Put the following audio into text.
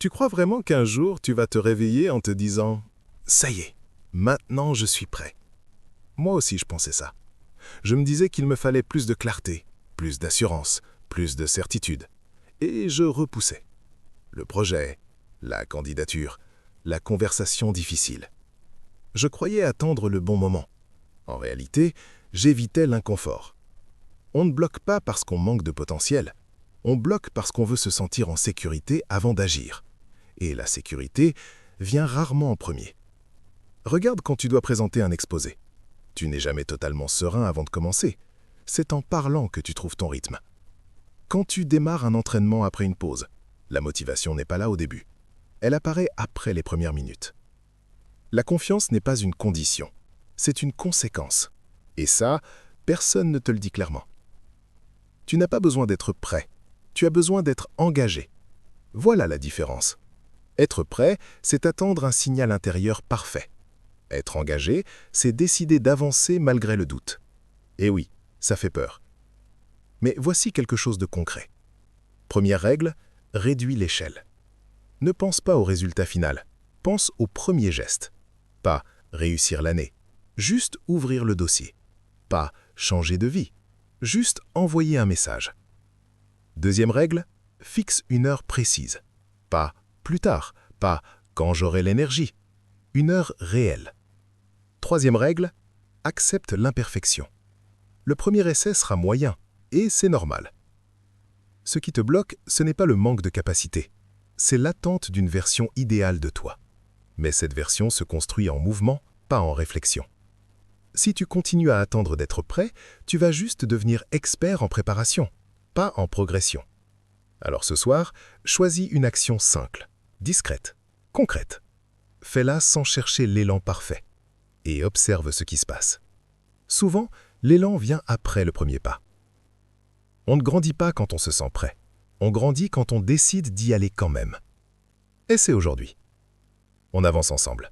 Tu crois vraiment qu'un jour tu vas te réveiller en te disant « Ça y est, maintenant je suis prêt ». Moi aussi je pensais ça. Je me disais qu'il me fallait plus de clarté, plus d'assurance, plus de certitude. Et je repoussais. Le projet, la candidature, la conversation difficile. Je croyais attendre le bon moment. En réalité, j'évitais l'inconfort. On ne bloque pas parce qu'on manque de potentiel. On bloque parce qu'on veut se sentir en sécurité avant d'agir. Et la sécurité vient rarement en premier. Regarde quand tu dois présenter un exposé. Tu n'es jamais totalement serein avant de commencer. C'est en parlant que tu trouves ton rythme. Quand tu démarres un entraînement après une pause, la motivation n'est pas là au début. Elle apparaît après les premières minutes. La confiance n'est pas une condition, c'est une conséquence. Et ça, personne ne te le dit clairement. Tu n'as pas besoin d'être prêt, tu as besoin d'être engagé. Voilà la différence. Être prêt, c'est attendre un signal intérieur parfait. Être engagé, c'est décider d'avancer malgré le doute. Et oui, ça fait peur. Mais voici quelque chose de concret. Première règle, réduis l'échelle. Ne pense pas au résultat final, pense au premier geste. Pas réussir l'année, juste ouvrir le dossier. Pas changer de vie, juste envoyer un message. Deuxième règle, fixe une heure précise. Pas plus tard, pas quand j'aurai l'énergie. Une heure réelle. Troisième règle, accepte l'imperfection. Le premier essai sera moyen, et c'est normal. Ce qui te bloque, ce n'est pas le manque de capacité, c'est l'attente d'une version idéale de toi. Mais cette version se construit en mouvement, pas en réflexion. Si tu continues à attendre d'être prêt, tu vas juste devenir expert en préparation, pas en progression. Alors ce soir, choisis une action simple, discrète, concrète. Fais-la sans chercher l'élan parfait et observe ce qui se passe. Souvent, l'élan vient après le premier pas. On ne grandit pas quand on se sent prêt. On grandit quand on décide d'y aller quand même. Et c'est aujourd'hui. On avance ensemble.